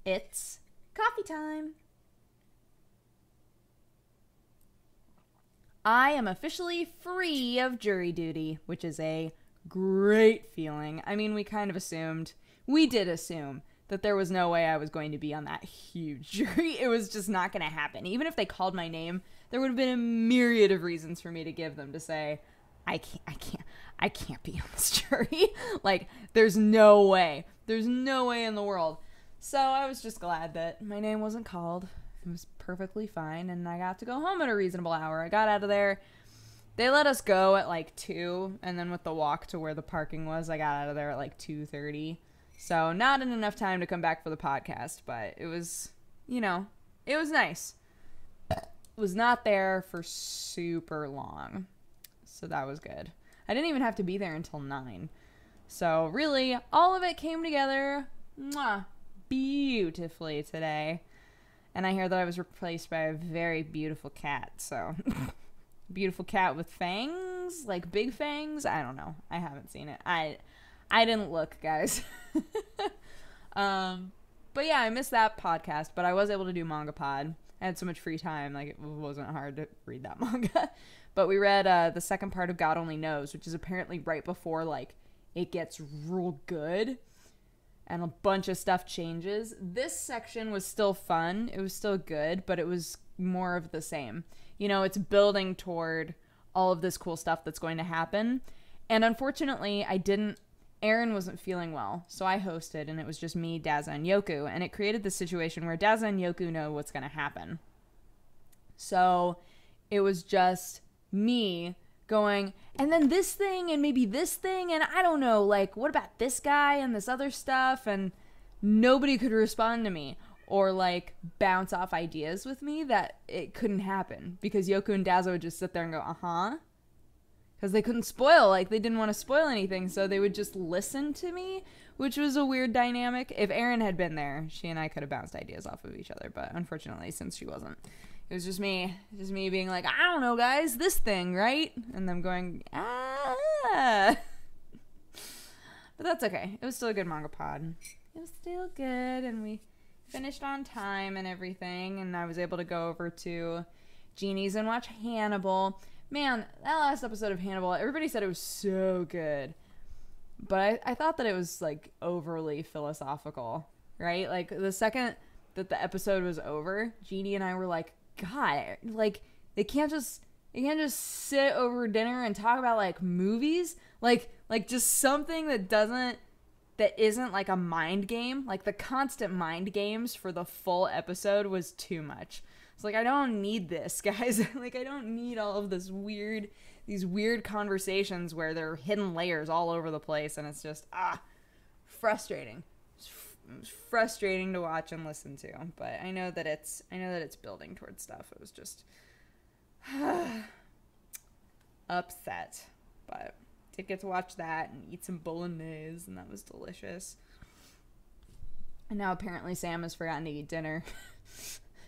It's coffee time. I am officially free of jury duty, which is a great feeling. I mean, we did assume that there was no way I was going to be on that huge jury. It was just not going to happen. Even if they called my name, there would have been a myriad of reasons for me to give them to say, I can't be on this jury. Like, there's no way. There's no way in the world. So I was just glad that my name wasn't called. It was perfectly fine, and I got to go home at a reasonable hour. I got out of there. They let us go at like 2, and then with the walk to where the parking was, I got out of there at like 2:30. So not in enough time to come back for the podcast, but it was, it was nice. Was not there for super long, so that was good. I didn't even have to be there until 9. So really, all of it came together beautifully today. And I hear that I was replaced by a very beautiful cat, so... Beautiful cat with fangs? Like big fangs? I don't know. I haven't seen it. I didn't look, guys. But yeah, I missed that podcast, but I was able to do Manga Pod. I had so much free time, like, it wasn't hard to read that manga. But we read the second part of God Only Knows, which is apparently right before, like, it gets real good. And a bunch of stuff changes. This section was still fun. It was still good, but it was more of the same. It's building toward all of this cool stuff that's going to happen. And unfortunately, Aaron wasn't feeling well. So I hosted, and it was just me, Daza, and Yoku. And it created this situation where Daza and Yoku know what's going to happen. So it was just me going, and then this thing, and maybe this thing, and I don't know, like, what about this guy and this other stuff? And nobody could respond to me or, like, bounce off ideas with me that it couldn't happen because Yoku and Dazo would just sit there and go, because they couldn't spoil, like, they didn't want to spoil anything, so they would just listen to me, which was a weird dynamic. If Erin had been there, she and I could have bounced ideas off of each other, but unfortunately, since she wasn't, it was just me being like, I don't know, guys, this thing, right? And them going, But that's okay. It was still a good manga pod. It was still good, and we finished on time and everything, and I was able to go over to Jeannie's and watch Hannibal. Man, that last episode of Hannibal, everybody said it was so good. But I thought that it was, like, overly philosophical, right? Like, the second that the episode was over, Jeannie and I were like, God, like, they can't just sit over dinner and talk about, like, movies, like just something that isn't like a mind game. Like, the constant mind games for the full episode was too much. It's like, I don't need this, guys. Like, I don't need all of these weird conversations where there are hidden layers all over the place, and it's just frustrating. It was frustrating to watch and listen to, but I know that it's building towards stuff. It was just upset, but did get to watch that and eat some bolognese, and that was delicious. And now apparently Sam has forgotten to eat dinner.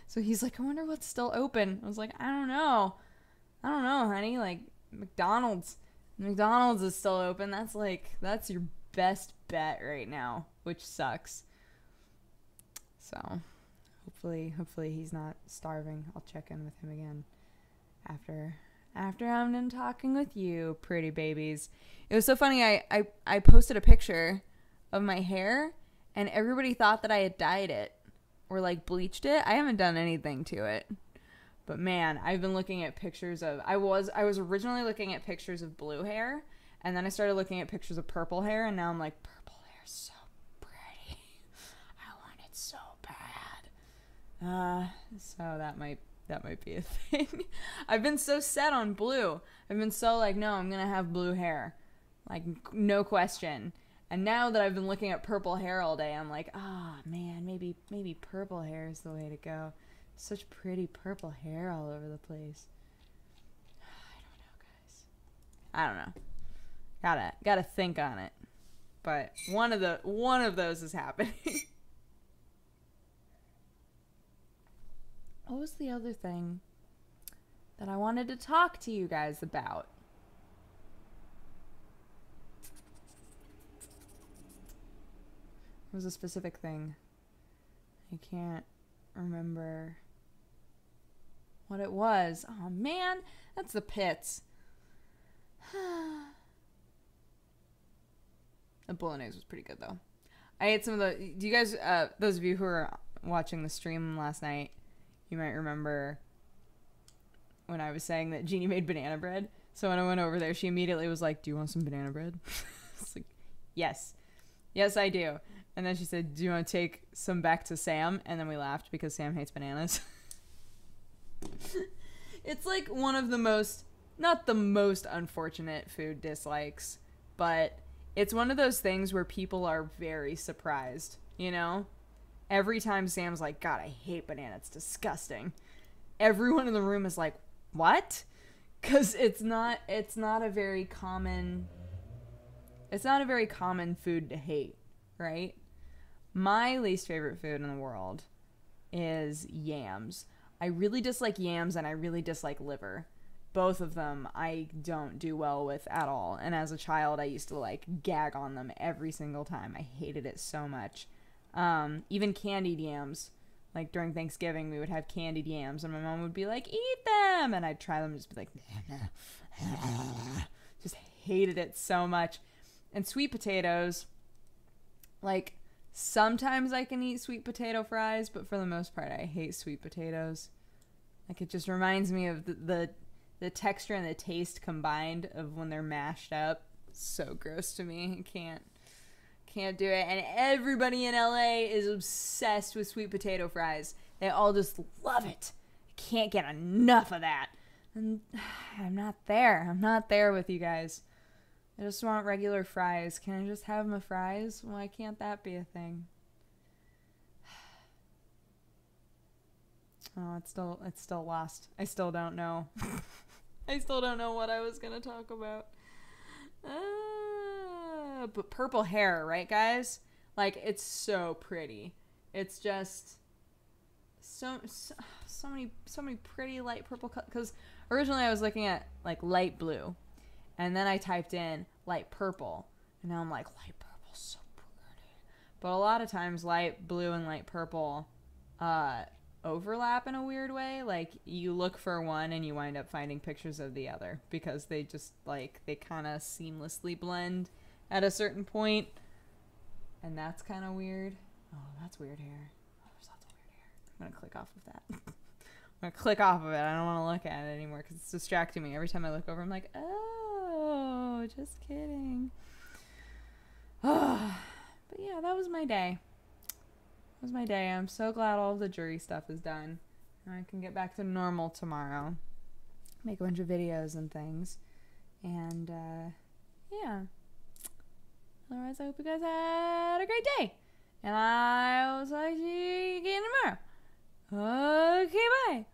So he's like, I wonder what's still open. I was like, I don't know, honey. Like, McDonald's is still open. That's your best bet right now, which sucks. So hopefully he's not starving. I'll check in with him again after I'm done talking with you, pretty babies. It was so funny. I posted a picture of my hair, and everybody thought that I had dyed it or, like, bleached it. I haven't done anything to it. But man, I've been looking at pictures of, I was originally looking at pictures of blue hair, and then I started looking at pictures of purple hair, and now I'm like, purple hair is so pretty. I want it so bad. So that might be a thing. I've been so set on blue. I've been so like, no, I'm gonna have blue hair. Like, no question. And now that I've been looking at purple hair all day, I'm like, man, maybe purple hair is the way to go. Such pretty purple hair all over the place. I don't know, guys. Gotta think on it. But one of those is happening. What was the other thing that I wanted to talk to you guys about? It was a specific thing. I can't remember what it was. Oh man, that's the pits. The bolognese was pretty good though. I ate some of the. Do you guys, those of you who are watching the stream last night, you might remember when I was saying that Jeannie made banana bread. So when I went over there, she immediately was like, "Do you want some banana bread?" It's like, yes, I do. And then she said, "Do you want to take some back to Sam?" And then we laughed because Sam hates bananas. It's like one of the most, not the most unfortunate food dislikes, but it's one of those things where people are very surprised, you know? Every time Sam's like, "God, I hate banana. It's disgusting." Everyone in the room is like, "What?" Because it's not a very common food to hate, right? My least favorite food in the world is yams. I really dislike yams and I really dislike liver. Both of them I don't do well with at all. And as a child, I used to like gag on them every single time. I hated it so much. Even candied yams. Like during Thanksgiving, we would have candied yams and my mom would be like, "Eat them!" And I'd try them and just be like, just hated it so much. And sweet potatoes, like sometimes I can eat sweet potato fries, but for the most part, I hate sweet potatoes. Like it just reminds me of the texture and the taste combined of when they're mashed up. So gross to me. I can't do it. And everybody in LA is obsessed with sweet potato fries. They all just love it. I can't get enough of that. And I'm not there. I'm not there with you guys. I just want regular fries. Can I just have my fries? Why can't that be a thing? Oh, it's still lost. I still don't know. I still don't know what I was gonna talk about. But purple hair, right, guys? Like, it's so pretty. It's just so many pretty light purple colors. Because originally I was looking at like light blue, and then I typed in light purple, and now I'm like, light purple's so pretty. But a lot of times light blue and light purple overlap in a weird way. Like you look for one and you wind up finding pictures of the other because they just like they kind of seamlessly blend at a certain point, and that's kind of weird. Oh, that's weird hair. Oh, there's lots of weird hair. I'm gonna click off of that. I'm gonna click off of it. I don't want to look at it anymore because it's distracting me. Every time I look over, I'm like, oh, just kidding. Oh, but yeah, that was my day. That was my day. I'm so glad all of the jury stuff is done. And I can get back to normal tomorrow. Make a bunch of videos and things. And, yeah. Otherwise, I hope you guys had a great day. And I will talk to you again tomorrow. Okay, bye.